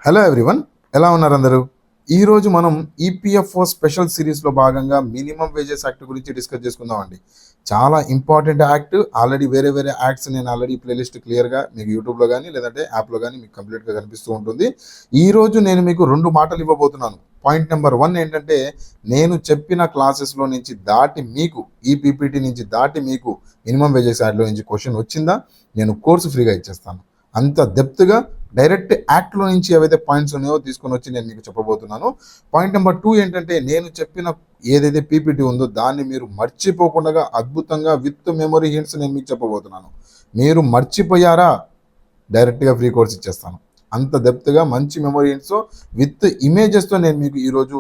Hello everyone, ఎలా ఉన్నారు అందరూ? ఈరోజు మనం ఈపీఎఫ్ఓ స్పెషల్ సిరీస్లో భాగంగా మినిమం వేజెస్ యాక్ట్ గురించి డిస్కస్ చేసుకుందామండి. చాలా ఇంపార్టెంట్ యాక్ట్. ఆల్రెడీ వేరే యాక్ట్స్ నేను ఆల్రెడీ ప్లేలిస్ట్ క్లియర్గా మీకు యూట్యూబ్లో కానీ లేదంటే యాప్లో కానీ మీకు కంప్లీట్గా కనిపిస్తూ ఉంటుంది. ఈరోజు నేను మీకు 2 మాటలు ఇవ్వబోతున్నాను. పాయింట్ నెంబర్ 1 ఏంటంటే, నేను చెప్పిన క్లాసెస్లో నుంచి దాటి మీకు ఈ పీపీటీ నుంచి దాటి మీకు మినిమం వేజెస్ యాక్ట్లో నుంచి క్వశ్చన్ వచ్చిందా, నేను కోర్సు ఫ్రీగా ఇచ్చేస్తాను. అంత డెప్త్గా డైరెక్ట్ యాక్ట్లో నుంచి ఏవైతే పాయింట్స్ ఉన్నాయో తీసుకొని వచ్చి నేను మీకు చెప్పబోతున్నాను. పాయింట్ నెంబర్ 2 ఏంటంటే, నేను చెప్పిన ఏదైతే పీపీటీ ఉందో దాన్ని మీరు మర్చిపోకుండా అద్భుతంగా విత్ మెమొరీ హింట్స్ నేను మీకు చెప్పబోతున్నాను. మీరు మర్చిపోయారా, డైరెక్ట్గా ఫ్రీ కోర్స్ ఇచ్చేస్తాను. అంత డెప్త్గా మంచి మెమొరీ హింట్స్ విత్ ఇమేజెస్తో నేను మీకు ఈరోజు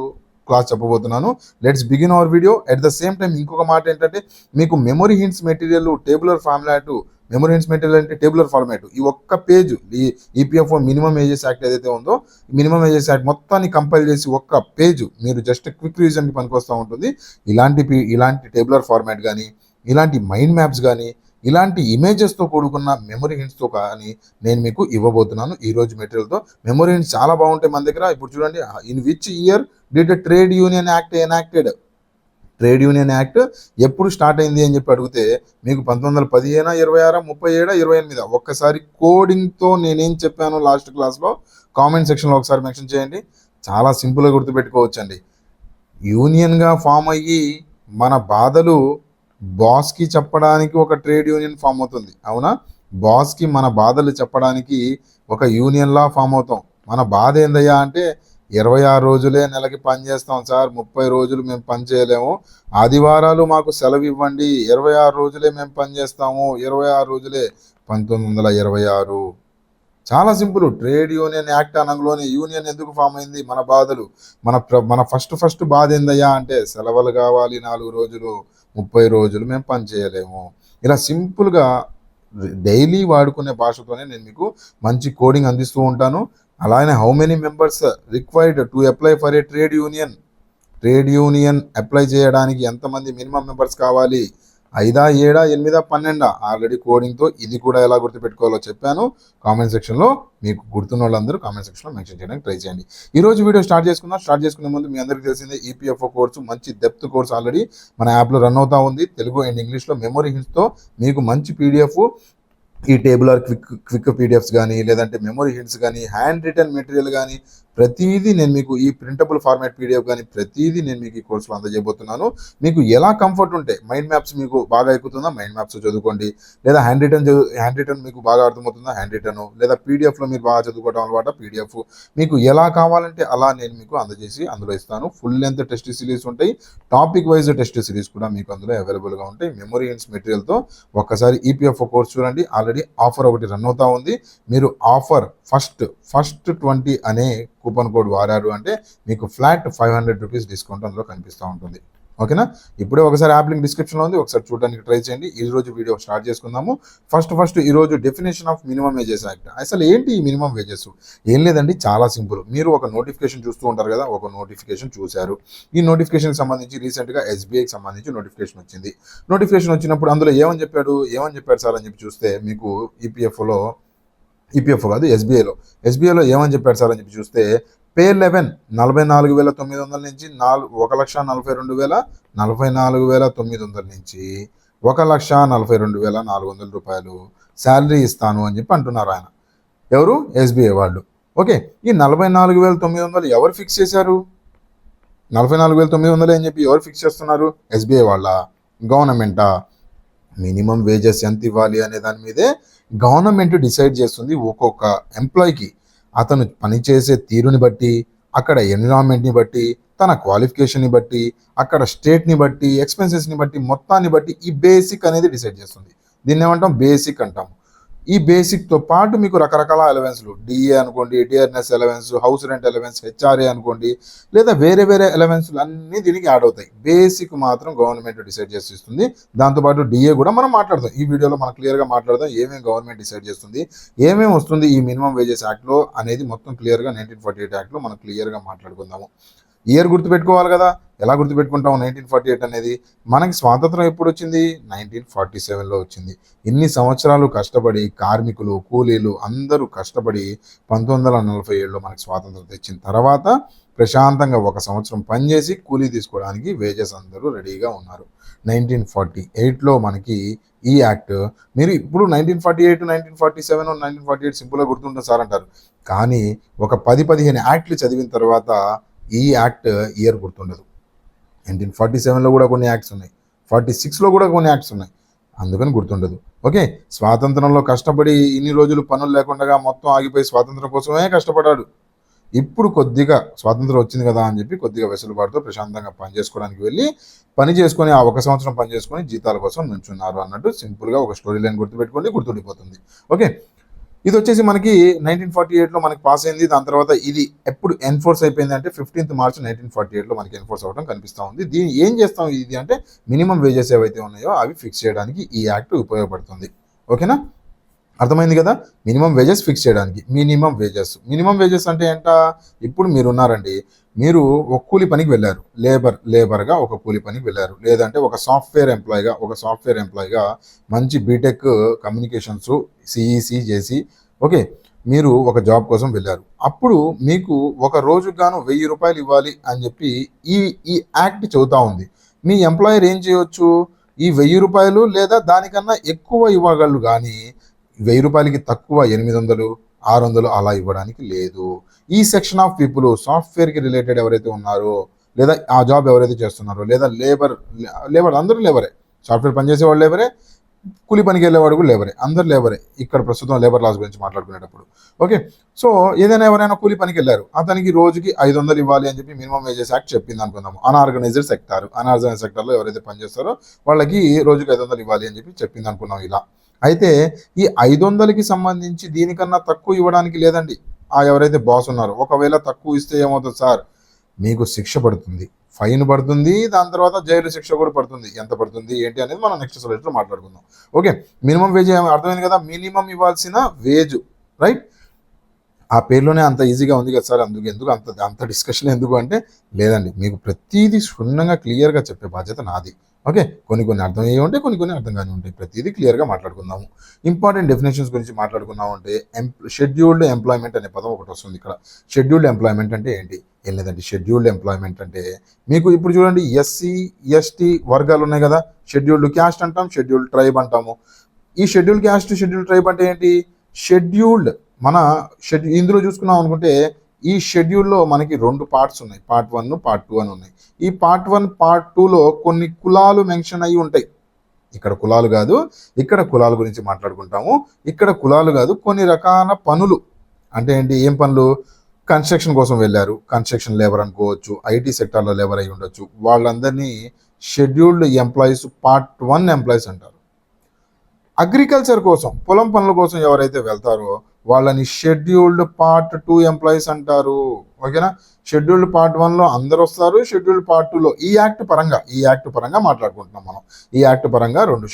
క్లాస్ చెప్పబోతున్నాను. Let's begin our video. At the same time ఇంకొక మాట ఏంటంటే, మీకు memory hints material tabular format, memory hints material అంటే టేబులర్ ఫార్మాట్, ఈ ఒక్క పేజ్ ఈ ఈపీఎఫ్ఓ మినిమం ఏజెస్ యాక్ట్ ఏదైతే ఉందో మినిమం ఏజెస్ యాక్ట్ మొత్తాన్ని కంపైల్ చేసి ఒక్క పేజ్ మీరు జస్ట్ క్విక్ రివిజన్కి పనికొస్తూ ఉంటుంది. ఇలాంటి టేబులర్ ఫార్మాట్ కానీ, ఇలాంటి మైండ్ మ్యాప్స్ కానీ, ఇలాంటి ఇమేజెస్తో కూడుకున్న మెమొరీ హింట్స్తో కానీ నేను మీకు ఇవ్వబోతున్నాను ఈరోజు మెటీరియల్తో. మెమొరీ హింట్స్ చాలా బాగుంటాయి మన దగ్గర. ఇప్పుడు చూడండి, in which year did trade union act enacted? Trade union act ఎప్పుడు స్టార్ట్ అయింది అని చెప్పి అడిగితే మీకు 1915, 26, 37, 28. ఒక్కసారి కోడింగ్తో నేనేం చెప్పాను లాస్ట్ క్లాస్లో కామెంట్ సెక్షన్లో ఒకసారి మెన్షన్ చేయండి. చాలా సింపుల్గా గుర్తుపెట్టుకోవచ్చండి. యూనియన్గా ఫామ్ అయ్యి మన బాధలు బాస్కి చెప్పడానికి ఒక ట్రేడ్ యూనియన్ ఫామ్ అవుతుంది, అవునా? బాస్కి మన బాధలు చెప్పడానికి ఒక యూనియన్లా ఫామ్ అవుతాం. మన బాధ ఏందయ్యా అంటే, 26 రోజులే నెలకి పని చేస్తాం సార్, 30 రోజులు మేము పని చేయలేము, ఆదివారాలు మాకు సెలవు ఇవ్వండి, 26 రోజులే మేము పని చేస్తాము, 26 రోజులే. 1926. చాలా సింపుల్. ట్రేడ్ యూనియన్ యాక్ట్ అనగానే యూనియన్ ఎందుకు ఫామ్ అయింది? మన బాధలు. మన ఫస్ట్ బాధ ఏందయ్యా అంటే, సెలవులు కావాలి 4 రోజులు, 30 రోజులు మేము పని చేయలేము. ఇలా సింపుల్గా డైలీ వాడుకునే భాషతోనే నేను మీకు మంచి కోడింగ్ అందిస్తూ ఉంటాను. అలానే how many members required to apply for a trade union? Trade union apply చేయడానికి ఎంతమంది మినిమం మెంబర్స్ కావాలి? 5, 7, 8, 12? ఆల్రెడీ కోడింగ్తో ఇది కూడా ఎలా గుర్తుపెట్టుకోవాలో చెప్పాను. కామెంట్ సెక్షన్లో మీకు గుర్తున్న వాళ్ళందరూ కామెంట్ సెక్షన్లో మెన్షన్ చేయడానికి ట్రై చేయండి. ఈరోజు వీడియో స్టార్ట్ చేసుకునే ముందు మీ అందరికీ తెలిసిందే, ఈపీఎఫ్ఓ కోర్సు మంచి డెప్త్ కోర్స్ ఆల్రెడీ మన యాప్లో రన్ అవుతూ ఉంది. తెలుగు అండ్ ఇంగ్లీష్లో మెమొరీ హింట్స్తో మీకు మంచి పీడిఎఫ్, ఈ టేబులర్ క్విక్ పీడిఎఫ్స్ కానీ, లేదంటే మెమొరీ హింట్స్ కానీ, హ్యాండ్ రిటర్న్ మెటీరియల్ కానీ, ప్రతిదీ నేను మీకు ఈ ప్రింటబుల్ ఫార్మాట్ పీడిఎఫ్ కానీ ప్రతిదీ నేను మీకు ఈ కోర్సులో అందజేయబోతున్నాను. మీకు ఎలా కంఫర్ట్ ఉంటే, మైండ్ మ్యాప్స్ మీకు బాగా ఎక్కుతుందా, మైండ్ మ్యాప్స్ చదువుకోండి. లేదా హ్యాండ్ రిటర్న్ మీకు బాగా అర్థమవుతుందా, హ్యాండ్ రిటర్న్. లేదా పీడిఎఫ్లో మీరు బాగా చదువుకోవడం అలవాట, పీడిఎఫ్. మీకు ఎలా కావాలంటే అలా నేను మీకు అందజేసి అందులో ఇస్తాను. ఫుల్ లెంత్ టెస్ట్ సిరీస్ ఉంటాయి, టాపిక్ వైజ్ టెస్ట్ సిరీస్ కూడా మీకు అందులో అవైలబుల్గా ఉంటాయి. మెమొరీ హింట్స్ మెటీరియల్తో ఒక్కసారి ఈపీఎఫ్ఓ కోర్స్ చూడండి. ఆల్రెడీ ఆఫర్ ఒకటి రన్ అవుతూ ఉంది. మీరు ఆఫర్ ఫస్ట్ 20 అనే కూపన్ కోడ్ వాడారు అంటే మీకు ఫ్లాట్ 500 రూపీస్ డిస్కౌంట్ అందులో కనిపిస్తూ ఉంటుంది. ఓకేనా? ఇప్పుడే ఒకసారి యాప్ లింక్ డిస్క్రిప్షన్లో ఉంది, ఒకసారి చూడడానికి ట్రై చేయండి. ఈరోజు వీడియో స్టార్ట్ చేసుకుందాము. ఫస్ట్ ఈరోజు definition of minimum wages act. అసలు ఏంటి ఈ మినిమం వేజెస్? ఏం లేదండి, చాలా సింపుల్. మీరు ఒక నోటిఫికేషన్ చూస్తూ ఉంటారు కదా, ఒక నోటిఫికేషన్ చూశారు. ఈ నోటిఫికేషన్కి సంబంధించి రీసెంట్గా ఎస్బీఐకి సంబంధించి నోటిఫికేషన్ వచ్చింది. నోటిఫికేషన్ వచ్చినప్పుడు అందులో ఏమని చెప్పాడు సార్ అని చెప్పి చూస్తే, మీకు ఈపీఎఫ్ఓ కాదు, ఎస్బీఐలో ఏమని చెప్పాడు సార్ అని చెప్పి చూస్తే, పే 11 44,900 నుంచి 1,42,900 నుంచి 1,42,400 రూపాయలు శాలరీ ఇస్తాను అని చెప్పి అంటున్నారు ఆయన. ఎవరు? ఎస్బీఐ వాళ్ళు. ఓకే, ఈ 44,900 ఎవరు ఫిక్స్ చేశారు? 44,900 అని చెప్పి ఎవరు ఫిక్స్ చేస్తున్నారు? ఎస్బీఐ వాళ్ళ, గవర్నమెంటా? మినిమం వేజెస్ ఎంత ఇవ్వాలి అనే దాని మీదే గవర్నమెంట్ డిసైడ్ చేస్తుంది. ఒక్కొక్క ఎంప్లాయీకి అతను పనిచేసే తీరుని బట్టి, అక్కడ ఎన్విరాన్మెంట్ని బట్టి, తన క్వాలిఫికేషన్ని బట్టి, అక్కడ స్టేట్ని బట్టి, ఎక్స్పెన్సెస్ని బట్టి, మొత్తాన్ని బట్టి ఈ బేసిక్ అనేది డిసైడ్ చేస్తుంది. దీన్ని ఏమంటాం? బేసిక్ అంటాము. ఈ బేసిక్తో పాటు మీకు రకరకాల అలవెన్స్లు, డిఏ అనుకోండి, DRNS allowance, house rent allowance, HRA అనుకోండి, లేదా వేరే అలవెన్స్లు అన్నీ దీనికి యాడ్ అవుతాయి. బేసిక్ మాత్రం గవర్నమెంట్ డిసైడ్ చేసి ఇస్తుంది. దాంతోపాటు డిఏ కూడా మనం మాట్లాడదాం. ఈ వీడియోలో మనం క్లియర్గా మాట్లాడదాం ఏమేమి గవర్నమెంట్ డిసైడ్ చేస్తుంది, ఏమేమి వస్తుంది ఈ మినిమం వేజెస్ యాక్ట్లో అనేది మొత్తం క్లియర్గా 1948 యాక్ట్లో మనం క్లియర్గా మాట్లాడుకుందాము. ఇయర్ గుర్తుపెట్టుకోవాలి కదా. ఎలా గుర్తుపెట్టుకుంటాం 1948 అనేది? మనకి స్వాతంత్రం ఎప్పుడు వచ్చింది? 1947లో వచ్చింది. ఇన్ని సంవత్సరాలు కష్టపడి కార్మికులు, కూలీలు అందరూ కష్టపడి 1947లో మనకి స్వాతంత్రం తెచ్చిన తర్వాత ప్రశాంతంగా 1 సంవత్సరం పనిచేసి కూలీ తీసుకోవడానికి వేజెస్ అందరూ రెడీగా ఉన్నారు. 1948లో మనకి ఈ యాక్ట్, మీరు ఇప్పుడు 1948, 1947, 1948 సింపుల్గా గుర్తుంటుంది సార్ అంటారు. కానీ ఒక 10-15 యాక్ట్లు చదివిన తర్వాత ఈ యాక్ట్ ఇయర్ గుర్తుండదు. 1947లో కూడా కొన్ని యాక్ట్స్ ఉన్నాయి, 46లో కూడా కొన్ని యాక్ట్స్ ఉన్నాయి, అందుకని గుర్తుండదు. ఓకే, స్వాతంత్రంలో కష్టపడి ఇన్ని రోజులు పనులు లేకుండా మొత్తం ఆగిపోయి స్వాతంత్రం కోసమే కష్టపడ్డాడు. ఇప్పుడు కొద్దిగా స్వాతంత్రం వచ్చింది కదా అని చెప్పి కొద్దిగా వెసులుబాటుతో ప్రశాంతంగా పని చేసుకోవడానికి వెళ్ళి పని చేసుకొని ఆ 1 సంవత్సరం పని చేసుకొని జీతాల కోసం నుంచున్నారు అన్నట్టు సింపుల్గా ఒక స్టోరీ లైన్ గుర్తుపెట్టుకోండి, గుర్తుండిపోతుంది. ఓకే, ఇది వచ్చేసి మనకి 1948లో మనకి పాస్ అయింది. దాని తర్వాత ఇది ఎప్పుడు ఎన్ఫోర్స్ అయిపోయింది అంటే 15th March 1948లో మనకి ఎన్ఫోర్స్ అవ్వడం కనిపిస్తూ ఉంది. దీన్ని ఏం చేస్తాం ఇది అంటే మినిమం వేజెస్ ఏవైతే ఉన్నాయో అవి ఫిక్స్ చేయడానికి ఈ యాక్ట్ ఉపయోగపడుతుంది. ఓకేనా, అర్థమైంది కదా. మినిమం వేజెస్ ఫిక్స్ చేయడానికి. మినిమం వేజెస్ అంటే ఏంట? ఇప్పుడు మీరు ఉన్నారండి, మీరు ఒక కూలి పనికి వెళ్ళారు, లేబర్గా ఒక కూలి పనికి వెళ్ళారు, లేదంటే ఒక సాఫ్ట్వేర్ ఎంప్లాయీగా మంచి బీటెక్ కమ్యూనికేషన్స్ సిఈసి చేసి ఓకే మీరు ఒక జాబ్ కోసం వెళ్ళారు. అప్పుడు మీకు ఒక రోజుకు గాను 1000 రూపాయలు ఇవ్వాలి అని చెప్పి ఈ ఈ యాక్ట్ చెబుతా ఉంది. మీ ఎంప్లాయర్ ఏం చేయవచ్చు? ఈ 1000 రూపాయలు లేదా దానికన్నా ఎక్కువ ఇవ్వగలరు, కానీ 1000 రూపాయలకి తక్కువ 800, 600 అలా ఇవ్వడానికి లేదు. ఈ సెక్షన్ ఆఫ్ పీపుల్ సాఫ్ట్వేర్కి రిలేటెడ్ ఎవరైతే ఉన్నారో, లేదా ఆ జాబ్ ఎవరైతే చేస్తున్నారో, లేదా లేబర్ అందరూ లేబరే, సాఫ్ట్వేర్ పనిచేసేవాడు లేబరే, కూలి పనికి వెళ్ళేవాడు కూడా లేబరే, అందరు లేబరే. ఇక్కడ ప్రస్తుతం లేబర్ లాస్ గురించి మాట్లాడుకునేటప్పుడు ఓకే. సో ఏదైనా ఎవరైనా కూలి పనికి వెళ్ళారు, అతనికి రోజుకి 500 ఇవ్వాలి అని చెప్పి మినిమం వేజెస్ యాక్ట్ చెప్పింది అనుకుందాము. అన్ఆర్గనైజ్డ్ సెక్టార్లో ఎవరైతే పనిచేస్తారో వాళ్ళకి రోజుకి 500 ఇవ్వాలి అని చెప్పి చెప్పింది అనుకున్నాం ఇలా. అయితే ఈ 500కి సంబంధించి దీనికన్నా తక్కువ ఇవ్వడానికి లేదండి. ఎవరైతే బాస్ ఉన్నారో ఒకవేళ తక్కువ ఇస్తే ఏమవుతుంది సార్? మీకు శిక్ష పడుతుంది, ఫైన్ పడుతుంది, దాని తర్వాత జైలు శిక్ష కూడా పడుతుంది. ఎంత పడుతుంది ఏంటి అనేది మనం నెక్స్ట్ స్లైడ్లో మాట్లాడుకుందాం. ఓకే, మినిమం వేజ్ అర్థమైంది కదా. మినిమం ఇవ్వాల్సిన వేజ్, రైట్? ఆ పేరులోనే అంత ఈజీగా ఉంది కదా సార్, ఎందుకు అంత డిస్కషన్ ఎందుకు అంటే లేదండి, మీకు ప్రతిదీ క్షుణ్ణంగా క్లియర్గా చెప్పే బాధ్యత నాది. ఓకే, కొన్ని అర్థమయ్యే ఉంటాయి, కొన్ని అర్థం కాని ఉంటాయి. ప్రతిదీ క్లియర్గా మాట్లాడుకుందాము. ఇంపార్టెంట్ డెఫినేషన్స్ గురించి మాట్లాడుకున్నాము అంటే షెడ్యూల్డ్ ఎంప్లాయ్మెంట్ అనే పదం ఒకటి వస్తుంది ఇక్కడ. షెడ్యూల్డ్ ఎంప్లాయ్మెంట్ అంటే ఏంటి? ఏం లేదండి, షెడ్యూల్డ్ ఎంప్లాయ్మెంట్ అంటే మీకు ఇప్పుడు చూడండి, ఎస్సీ ఎస్టీ వర్గాలు ఉన్నాయి కదా, షెడ్యూల్డ్ క్యాస్ట్ అంటాం, షెడ్యూల్డ్ ట్రైబ్ అంటాము. ఈ షెడ్యూల్డ్ క్యాస్ట్ షెడ్యూల్డ్ ట్రైబ్ అంటే ఏంటి? షెడ్యూల్డ్ ఇందులో చూసుకున్నాం అనుకుంటే ఈ షెడ్యూల్లో మనకి 2 పార్ట్స్ ఉన్నాయి, పార్ట్ 1, పార్ట్ 2 అని ఉన్నాయి. ఈ పార్ట్ 1, పార్ట్ 2లో కొన్ని కులాలు మెన్షన్ అయ్యి ఉంటాయి. ఇక్కడ కులాల గురించి మాట్లాడుకుంటాము. ఇక్కడ కులాలు కాదు, కొన్ని రకాల పనులు అంటే ఏంటి? ఏం పనులు? కన్స్ట్రక్షన్ కోసం వెళ్ళారు, కన్స్ట్రక్షన్ లేబర్ అనుకోవచ్చు, ఐటీ సెక్టార్లో లేబర్ అయి ఉండొచ్చు. వాళ్ళందరినీ షెడ్యూల్డ్ ఎంప్లాయీస్, పార్ట్ 1 ఎంప్లాయీస్ అంటారు. అగ్రికల్చర్ కోసం, పొలం పనుల కోసం ఎవరైతే వెళ్తారో వాళ్ళని షెడ్యూల్డ్ పార్ట్ 2 ఎంప్లాయీస్ అంటారు. ఓకేనా, షెడ్యూల్డ్ పార్ట్ 1లో అందరు వస్తారు, షెడ్యూల్డ్ పార్ట్ 2లో ఈ యాక్ట్ పరంగా మాట్లాడుకుంటున్నాం మనం. ఈ యాక్ట్ పరంగా 2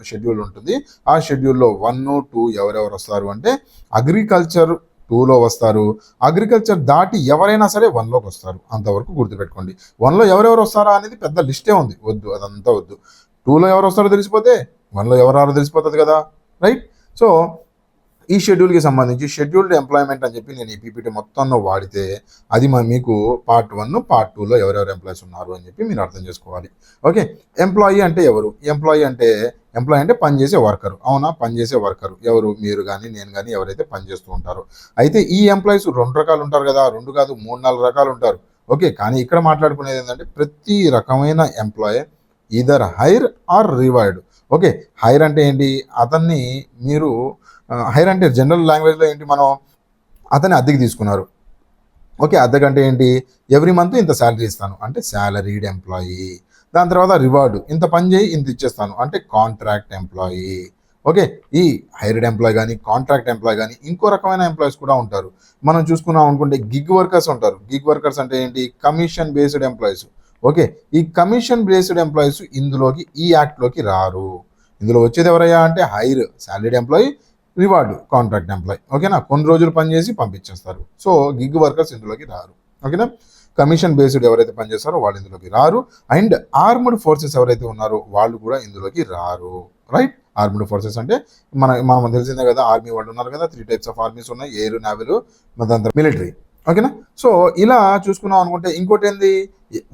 షెడ్యూల్ ఉంటుంది. ఆ షెడ్యూల్లో 1, 2 ఎవరెవరు వస్తారు అంటే అగ్రికల్చర్ 2లో వస్తారు. అగ్రికల్చర్ దాటి ఎవరైనా సరే 1లోకి వస్తారు. అంతవరకు గుర్తుపెట్టుకోండి. 1లో ఎవరెవరు వస్తారా అనేది పెద్ద లిస్టే ఉంది, వద్దు అదంతా వద్దు. 2లో ఎవరు వస్తారో తెలిసిపోతే 1లో ఎవరారో తెలిసిపోతుంది కదా, రైట్? సో ఈ షెడ్యూల్కి సంబంధించి షెడ్యూల్డ్ ఎంప్లాయ్మెంట్ అని చెప్పి నేను ఈ పీపీటీ మొత్తంలో వాడితే అది మీకు పార్ట్ 1, పార్ట్ 2లో ఎవరెవరు ఎంప్లాయీస్ ఉన్నారు అని చెప్పి మీరు అర్థం చేసుకోవాలి. ఓకే, ఎంప్లాయీ అంటే ఎవరు? ఎంప్లాయీ అంటే పనిచేసే వర్కరు. అవునా, పనిచేసే వర్కరు ఎవరు? మీరు కానీ నేను కానీ ఎవరైతే పనిచేస్తూ ఉంటారో. అయితే ఈ ఎంప్లాయీస్ 2 రకాలు ఉంటారు కదా, 2 కాదు 3-4 రకాలు ఉంటారు. ఓకే, కానీ ఇక్కడ మాట్లాడుకునేది ఏంటంటే ప్రతి రకమైన employee either hire or rewired. Okay, hire అంటే ఏంటి? అతన్ని మీరు హైర్ అంటే జనరల్ లాంగ్వేజ్లో ఏంటి? మనం అతన్ని అద్దెకి తీసుకున్నారు. ఓకే, అద్దెకంటే ఏంటి? ఎవ్రీ మంత్ ఇంత శాలరీ ఇస్తాను అంటే శాలరీడ్ ఎంప్లాయీ. దాని తర్వాత రివార్డు, ఇంత పని చేయి ఇంత ఇచ్చేస్తాను అంటే కాంట్రాక్ట్ ఎంప్లాయీ. ఓకే, ఈ హైర్డ్ ఎంప్లాయీ కానీ కాంట్రాక్ట్ ఎంప్లాయీ కానీ ఇంకో రకమైన ఎంప్లాయీస్ కూడా ఉంటారు. మనం చూసుకున్నాం అనుకుంటే గిగ్ వర్కర్స్ ఉంటారు. గిగ్ వర్కర్స్ అంటే ఏంటి? Commission based employees. ఓకే, ఈ కమిషన్ బేస్డ్ ఎంప్లాయీస్ ఇందులోకి, ఈ యాక్ట్లోకి రారు. ఇందులో వచ్చేది ఎవరయ్యా అంటే hire salaried employee, reward contract employee. ఓకేనా, కొన్ని రోజులు పనిచేసి పంపించేస్తారు. సో గిగ్ వర్కర్స్ ఇందులోకి రారు. ఓకేనా, కమిషన్ బేస్డ్ ఎవరైతే పనిచేస్తారో వాళ్ళు ఇందులోకి రారు. అండ్ ఆర్మ్డ్ ఫోర్సెస్ ఎవరైతే ఉన్నారో వాళ్ళు కూడా ఇందులోకి రారు. రైట్, ఆర్మ్డ్ ఫోర్సెస్ అంటే మనం తెలిసిందే కదా, ఆర్మీ వాళ్ళు ఉన్నారు కదా, 3 టైప్స్ ఆఫ్ ఆర్మీస్ ఉన్నాయి, ఎయిర్, నేవల్, దాని మిలిటరీ. ఓకేనా. సో ఇలా చూసుకున్నాం అనుకుంటే ఇంకోటి ఏంది,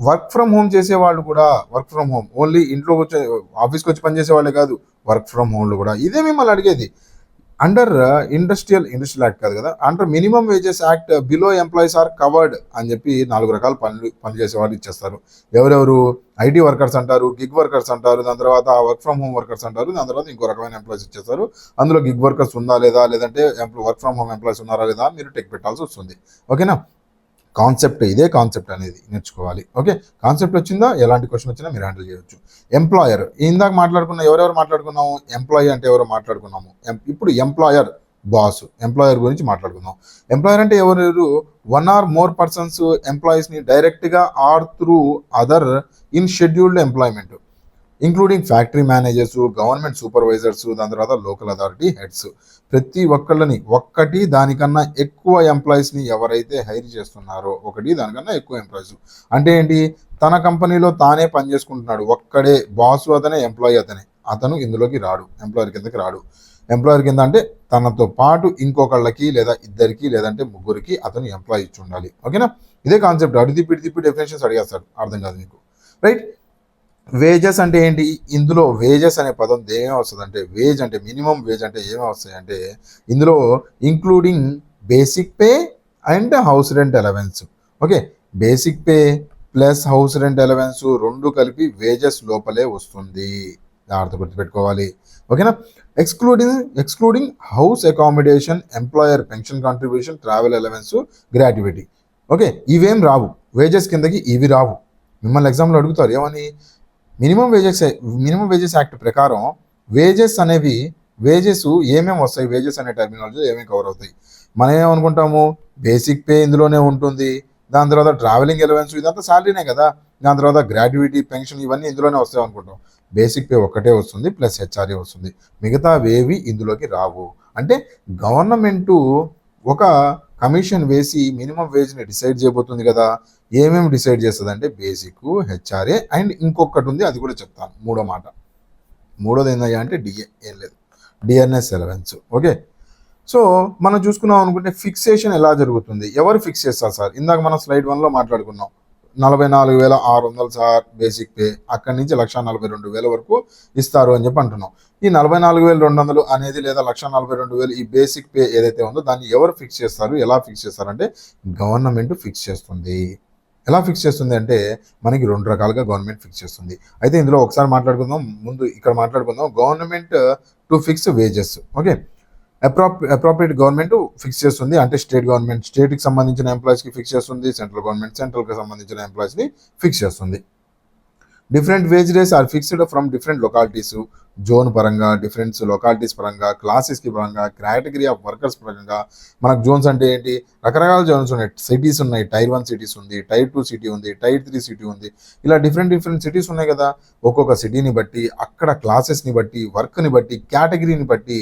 వర్క్ ఫ్రమ్ హోమ్ చేసే వాళ్ళు కూడా, వర్క్ ఫ్రమ్ హోమ్ ఓన్లీ ఇంట్లో వచ్చి ఆఫీస్కి వచ్చి పనిచేసే వాళ్ళే కాదు, వర్క్ ఫ్రమ్ హోమ్లు కూడా. ఇదే మిమ్మల్ని అడిగేది, అండర్ ఇండస్ట్రియల్ యాక్ట్ కాదు కదా, under minimum wages act below employees are covered అని చెప్పి 4 రకాల పనులు చేసే వాళ్ళు ఇచ్చేస్తారు. ఎవరెవరు, ఐటీ వర్కర్స్ అంటారు, గిగ్ వర్కర్స్ అంటారు, దాని తర్వాత వర్క్ ఫ్రమ్ హోమ్ వర్కర్స్ అంటారు, దాని తర్వాత ఇంకో రకమైన ఎంప్లాయీస్ ఇచ్చేస్తారు. అందులో గిగ్ వర్కర్స్ ఉందా లేదా, లేదంటే వర్క్ ఫ్రమ్ హోమ్ ఎంప్లాయీస్ ఉన్నారా లేదా మీరు టిక్ పెట్టాల్సి వస్తుంది. ఓకేనా. కాన్సెప్ట్ ఇదే, కాన్సెప్ట్ అనేది నేర్చుకోవాలి. ఓకే, కాన్సెప్ట్ వచ్చిందా, ఎలాంటి క్వశ్చన్ వచ్చినా మీరు హ్యాండిల్ చేయొచ్చు. ఎంప్లాయర్ ఇందాక మాట్లాడుకున్నాం, ఎవరెవరు మాట్లాడుకున్నాము, ఎంప్లాయీ అంటే ఎవరో మాట్లాడుకున్నాము. ఇప్పుడు ఎంప్లాయర్ బాస్, ఎంప్లాయర్ గురించి మాట్లాడుకుందాం. ఎంప్లాయర్ అంటే ఎవరెవరు, 1 or more పర్సన్స్ ఎంప్లాయీస్ని డైరెక్ట్గా or through other in scheduled employment, including factory managers, government supervisors, దాని తర్వాత లోకల్ అథారిటీ హెడ్స్. ప్రతి ఒక్కళ్ళని, ఒక్కటి దానికన్నా ఎక్కువ ఎంప్లాయీస్ని ఎవరైతే హైర్ చేస్తున్నారో, ఒకటి దానికన్నా ఎక్కువ ఎంప్లాయీస్ అంటే ఏంటి, తన కంపెనీలో తానే పని చేసుకుంటున్నాడు, ఒక్కడే బాసు అతనే, ఎంప్లాయీ అతను ఇందులోకి రాడు, ఎంప్లాయర్ కిందకి రాడు. ఎంప్లాయర్ కింద అంటే తనతో పాటు ఇంకొకళ్ళకి లేదా ఇద్దరికి లేదంటే ముగ్గురికి అతను ఎంప్లాయీ ఇచ్చి ఉండాలి. ఓకేనా. ఇదే కాన్సెప్ట్, అడిగి తిప్పి డెఫినేషన్స్ అడిగేస్తాడు, అర్థం కాదు మీకు. రైట్. వేజెస్ అంటే ఏంటి, ఇందులో వేజెస్ అనే పదం ఏమేమి వస్తుంది అంటే, వేజ్ అంటే మినిమం వేజ్ అంటే ఏమేమి వస్తాయి అంటే, ఇందులో including basic pay and house rent allowance. Okay, basic pay plus house rent allowance రెండు కలిపి వేజెస్ లోపలే వస్తుంది, జాగ్రత్త గుర్తుపెట్టుకోవాలి. ఓకేనా. Excluding house accommodation, employer pension contribution, travel allowance, gratuity. Okay, ఇవేం రావు వేజెస్ కిందకి, ఇవి రావు. మిమ్మల్ని ఎగ్జామ్లో అడుగుతారు ఏమని, మినిమం వేజెస్ యాక్ట్ ప్రకారం వేజెస్ అనేవి, వేజెస్ ఏమేమి వస్తాయి, వేజెస్ అనే టర్మినాలజీ ఏమేమి కవర్ అవుతాయి. మనం ఏమనుకుంటాము, బేసిక్ పే ఇందులోనే ఉంటుంది, దాని తర్వాత ట్రావెలింగ్ అలవెన్స్ ఇదంతా శాలరీనే కదా, దాని తర్వాత గ్రాట్యుటీ, పెన్షన్ ఇవన్నీ ఇందులోనే వస్తాయి అనుకుంటాం. బేసిక్ పే ఒక్కటే వస్తుంది, ప్లస్ హెచ్ఆర్ఏ వస్తుంది, మిగతావేవి ఇందులోకి రావు. అంటే గవర్నమెంటు ఒక కమిషన్ వేసి మినిమం వేజ్ని డిసైడ్ చేయబోతుంది కదా, ఏమేమి డిసైడ్ చేస్తుంది అంటే బేసిక్, హెచ్ఆర్ఏ అండ్ ఇంకొకటి ఉంది, అది కూడా చెప్తాను, మూడోది ఏందయ్యా అంటే డిఏ, ఏం లేదు, డిఎన్ఎస్ అలవెన్స్. ఓకే, సో మనం చూసుకున్నాం అనుకుంటే ఫిక్సేషన్ ఎలా జరుగుతుంది, ఎవరు ఫిక్స్ చేస్తారు సార్, ఇందాక మనం స్లైడ్ 1లో మాట్లాడుకున్నాం, 44,600 సార్ బేసిక్ పే, అక్కడి నుంచి 1,42,000 వరకు ఇస్తారు అని చెప్పి అంటున్నాం. ఈ 44,200 అనేది లేదా 1,42,000 ఈ బేసిక్ పే ఏదైతే ఉందో దాన్ని ఎవరు ఫిక్స్ చేస్తారు, ఎలా ఫిక్స్ చేస్తారంటే గవర్నమెంట్ ఫిక్స్ చేస్తుంది. ఎలా ఫిక్స్ చేస్తుంది అంటే మనకి 2 రకాలుగా గవర్నమెంట్ ఫిక్స్ చేస్తుంది. అయితే ఇందులో ఒకసారి మాట్లాడుకుందాం, ముందు ఇక్కడ మాట్లాడుకుందాం government to fix wages. Okay, appropriate government fix చేస్తుంది, అంటే స్టేట్ గవర్నమెంట్ స్టేట్కి సంబంధించిన ఎంప్లాయీస్కి ఫిక్స్ చేస్తుంది, సెంట్రల్ గవర్నమెంట్ సెంట్రల్కి సంబంధించిన ఎంప్లాయీస్ని ఫిక్స్ చేస్తుంది. Different wage rates are fixed from different localities, zone పరంగా, డిఫరెంట్ లొకాలిటీస్ పరంగా, క్లాసెస్కి పరంగా, కేటగిరీ ఆఫ్ వర్కర్స్ పరంగా. మనకు జోన్స్ అంటే ఏంటి, రకరకాల జోన్స్ ఉన్నాయి, సిటీస్ ఉన్నాయి, టైర్ 1 సిటీస్ ఉంది, టైర్ 2 సిటీ ఉంది, టైర్ 3 సిటీ ఉంది, ఇలా డిఫరెంట్ సిటీస్ ఉన్నాయి కదా. ఒక్కొక్క సిటీని బట్టి, అక్కడ క్లాసెస్ని బట్టి, వర్క్ని బట్టి, కేటగిరీని బట్టి.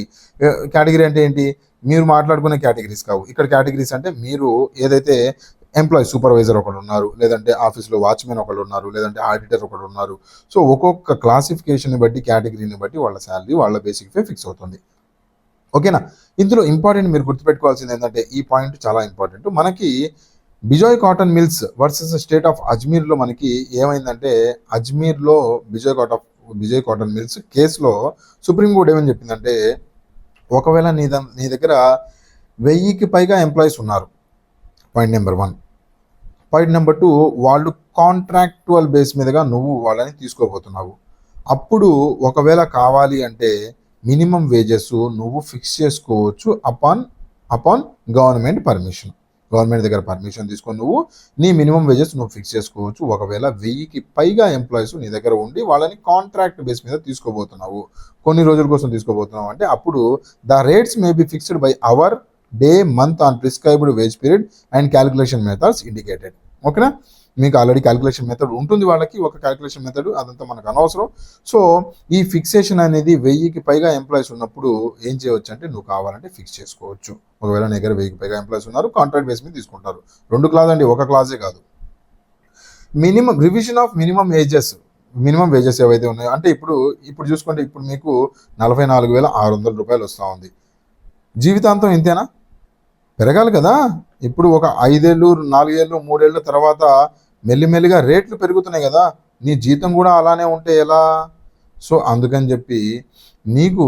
కేటగిరీ అంటే ఏంటి, మీరు మాట్లాడుకునే కేటగిరీస్ కావు ఇక్కడ, కేటగిరీస్ అంటే మీరు ఏదైతే ఎంప్లాయీ సూపర్వైజర్ ఒకడు ఉన్నారు, లేదంటే ఆఫీస్లో వాచ్మెన్ ఒకడు ఉన్నారు, లేదంటే ఆడిటర్ ఒకడు ఉన్నారు. సో ఒక్కొక్క క్లాసిఫికేషన్ని బట్టి, కేటగిరీని బట్టి వాళ్ళ శాలరీ, వాళ్ళ బేసిక్ పే ఫిక్స్ అవుతుంది. ఓకేనా. ఇందులో ఇంపార్టెంట్ మీరు గుర్తుపెట్టుకోవాల్సింది ఏంటంటే, ఈ పాయింట్ చాలా ఇంపార్టెంట్. మనకి Bijoy cotton mills versus state of అజ్మీర్లో మనకి ఏమైందంటే, అజ్మీర్లో బిజోయ్ కాటన్ మిల్స్ కేసులో సుప్రీంకోర్టు ఏమని చెప్పిందంటే, ఒకవేళ నీ దగ్గర 1000కి పైగా ఎంప్లాయీస్ ఉన్నారు, పాయింట్ నెంబర్ 1. పాయింట్ నెంబర్ 2, వాళ్ళు కాంట్రాక్టువల్ బేస్ మీదుగా నువ్వు వాళ్ళని తీసుకోబోతున్నావు. అప్పుడు ఒకవేళ కావాలి అంటే మినిమం వేజెస్ నువ్వు ఫిక్స్ చేసుకోవచ్చు అపాన్ గవర్నమెంట్ పర్మిషన్. గవర్నమెంట్ దగ్గర పర్మిషన్ తీసుకొని నువ్వు నీ మినిమం వేజెస్ నువ్వు ఫిక్స్ చేసుకోవచ్చు. ఒకవేళ 1000కి పైగా ఎంప్లాయీస్ నీ దగ్గర ఉండి వాళ్ళని కాంట్రాక్ట్ బేస్ మీద తీసుకోబోతున్నావు, కొన్ని రోజుల కోసం తీసుకోబోతున్నావు అంటే, అప్పుడు the rates may be fixed by hour, day, month on prescribed wage period and calculation methods indicated. ఓకేనా. మీకు ఆల్రెడీ క్యాలిక్యులేషన్ మెథడ్ ఉంటుంది, వాళ్ళకి ఒక క్యాలిక్యులేషన్ మెథడ్, అదంతా మనకు అనవసరం. సో ఈ ఫిక్సేషన్ అనేది 1000కి పైగా ఎంప్లాయీస్ ఉన్నప్పుడు ఏం చేయవచ్చు అంటే, నువ్వు కావాలంటే ఫిక్స్ చేసుకోవచ్చు. ఒకవేళ నీ దగ్గర 1000కి పైగా ఎంప్లాయీస్ ఉన్నారు, కాంట్రాక్ట్ బేస్ మీద తీసుకుంటారు. 2 క్లాజ్ అండి, ఒక క్లాజే కాదు. Minimum revision of minimum wages ఏవైతే ఉన్నాయో, అంటే ఇప్పుడు చూసుకుంటే ఇప్పుడు మీకు 44,600 రూపాయలు వస్తూ ఉంది. జీవితాంతం ఇంతేనా? పెరగాలి కదా. ఇప్పుడు ఒక 5 ఏళ్ళు 4 ఏళ్ళు 3 ఏళ్ళ తర్వాత మెల్లిమెల్లిగా రేట్లు పెరుగుతున్నాయి కదా, నీ జీతం కూడా అలానే ఉంటే ఎలా? సో అందుకని చెప్పి నీకు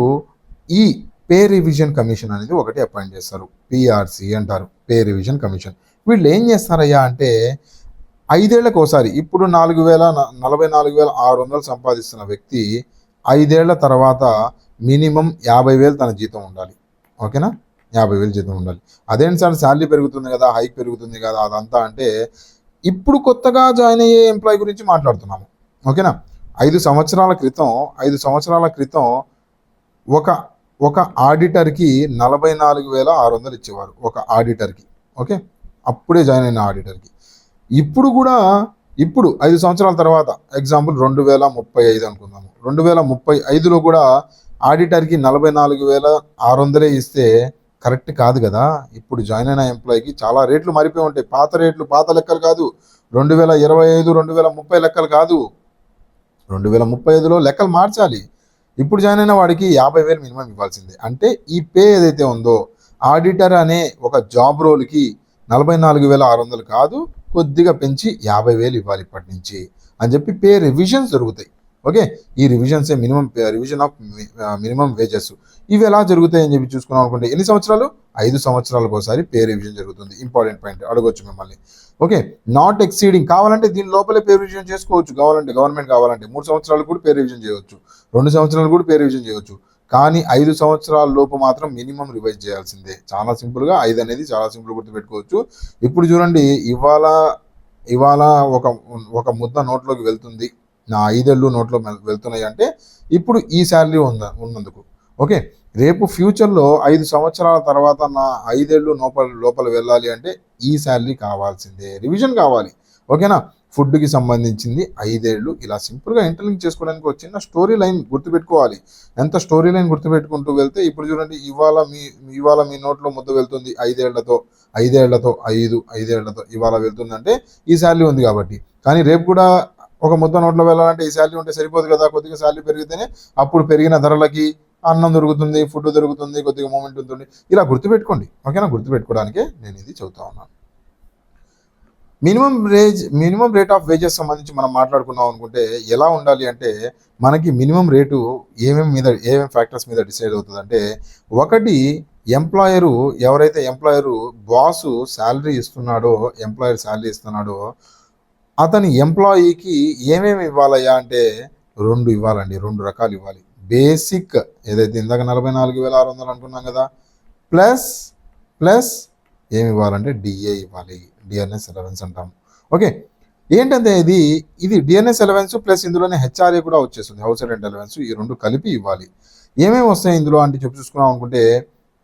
ఈ పే రివిజన్ కమిషన్ అనేది ఒకటి అపాయింట్ చేస్తారు, పిఆర్సి అంటారు, పే రివిజన్ కమిషన్. వీళ్ళు ఏం చేస్తారయ్యా అంటే 5 ఏళ్లకు ఒకసారి, ఇప్పుడు 44,600 సంపాదిస్తున్న వ్యక్తి 5 ఏళ్ల తర్వాత మినిమం 50,000 తన జీతం ఉండాలి. ఓకేనా, 50,000 జీతం ఉండాలి. అదేంటి సార్ శాలరీ పెరుగుతుంది కదా, హైక్ పెరుగుతుంది కదా, అదంతా అంటే ఇప్పుడు కొత్తగా జాయిన్ అయ్యే ఎంప్లాయీ గురించి మాట్లాడుతున్నాము. ఓకేనా, 5 సంవత్సరాల క్రితం ఒక ఆడిటర్కి 44,600 ఇచ్చేవారు ఒక ఆడిటర్కి. ఓకే, అప్పుడే జాయిన్ అయిన ఆడిటర్కి. ఇప్పుడు 5 సంవత్సరాల తర్వాత ఎగ్జాంపుల్ 2035 అనుకుందాము, 2035లో కూడా ఆడిటర్కి 44,600 ఇస్తే కరెక్ట్ కాదు కదా. ఇప్పుడు జాయిన్ అయిన ఎంప్లాయీకి చాలా రేట్లు మారిపోయి ఉంటాయి. పాత లెక్కలు కాదు, 2025 2030 లెక్కలు కాదు, 2035లో లెక్కలు మార్చాలి. ఇప్పుడు జాయిన్ అయిన వాడికి 50,000 మినిమం ఇవ్వాల్సిందే. అంటే ఈ పే ఏదైతే ఉందో ఆడిటర్ అనే ఒక జాబ్ రోల్కి 44,600 కాదు, కొద్దిగా పెంచి 50,000 ఇవ్వాలి ఇప్పటి నుంచి అని చెప్పి పే రివిజన్స్ జరుగుతాయి. ఓకే, ఈ రివిజన్సే రివిజన్ ఆఫ్ మినిమం వేజెస్. ఇవి ఎలా జరుగుతాయి అని చెప్పి చూసుకున్నాం అనుకుంటే ఎన్ని సంవత్సరాలు? 5 సంవత్సరాలకు ఒకసారి పే రివిజన్ జరుగుతుంది. ఇంపార్టెంట్ పాయింట్ అడగొచ్చు మిమ్మల్ని. ఓకే, నాట్ ఎక్సీడింగ్ కావాలంటే దీని లోపలే పే రివిజన్ చేసుకోవచ్చు. గవర్నమెంట్ కావాలంటే 3 సంవత్సరాలు కూడా పే రివిజన్ చేయవచ్చు, 2 సంవత్సరాలు కూడా పే రివిజన్ చేయవచ్చు. కానీ 5 సంవత్సరాల లోపు మాత్రం మినిమం రివైజ్ చేయాల్సిందే. చాలా సింపుల్గా 5 అనేది చాలా సింపుల్ గుర్తుపెట్టుకోవచ్చు. ఇప్పుడు చూడండి, ఇవాళ ఒక ముద్ద నోట్లోకి వెళ్తుంది, నా 5 ఏళ్ళు నోట్లో వెళ్తున్నాయి అంటే ఇప్పుడు ఈ శాలరీ ఉన్నందుకు. ఓకే, రేపు ఫ్యూచర్లో 5 సంవత్సరాల తర్వాత నా 5 ఏళ్ళు లోపల వెళ్ళాలి అంటే ఈ శాలరీ కావాల్సిందే, రివిజన్ కావాలి. ఓకేనా, ఫుడ్కి సంబంధించింది 5 ఏళ్ళు. ఇలా సింపుల్గా ఇంటర్లింక్ చేసుకోవడానికి ఒక చిన్న స్టోరీ లైన్ గుర్తుపెట్టుకోవాలి. ఎంత స్టోరీ లైన్ గుర్తుపెట్టుకుంటూ వెళ్తే ఇప్పుడు చూడండి, ఇవాళ మీ నోట్లో ముద్ద వెళ్తుంది 5 ఏళ్లతో ఇవాళ వెళ్తుందంటే ఈ శాలరీ ఉంది కాబట్టి. కానీ రేపు కూడా ఒక ముద్ద నోట్లో వెళ్ళాలంటే ఈ శాలరీ ఉంటే సరిపోదు కదా, కొద్దిగా శాలరీ పెరిగితేనే అప్పుడు పెరిగిన ధరలకి అన్నం దొరుకుతుంది, ఫుడ్ దొరుకుతుంది, కొద్దిగా మూమెంట్ ఉంటుంది. ఇలా గుర్తుపెట్టుకోండి. ఓకేనా, గుర్తుపెట్టుకోవడానికే నేను ఇది చెబుతా ఉన్నాను. మినిమం రేట్ ఆఫ్ వేజెస్ సంబంధించి మనం మాట్లాడుకున్నాం అనుకుంటే ఎలా ఉండాలి అంటే, మనకి మినిమం రేటు ఏమేం ఫ్యాక్టర్స్ మీద డిసైడ్ అవుతుంది అంటే, ఒకటి ఎవరైతే ఎంప్లాయరు బాసు శాలరీ ఇస్తున్నాడో, ఎంప్లాయర్ శాలరీ ఇస్తున్నాడో అతని ఎంప్లాయీకి ఏమేమి ఇవ్వాలయ్యా అంటే 2 ఇవ్వాలండి, 2 రకాలు ఇవ్వాలి. బేసిక్ ఏదైతే ఇందాక 44,600 అనుకున్నాం కదా, ప్లస్ ఏమి ఇవ్వాలంటే డిఏ ఇవ్వాలి, డిఎన్ఎస్ అలవెన్స్ అంటాము. ఓకే, ఏంటంటే ఇది డిఎన్ఎస్ అలవెన్స్ ప్లస్ ఇందులోనే హెచ్ఆర్ఏ కూడా వచ్చేస్తుంది, హౌస్ రెంట్ అలవెన్స్. ఈ 2 కలిపి ఇవ్వాలి. ఏమేమి వస్తాయి ఇందులో అంటే చూసుకున్నాం అనుకుంటే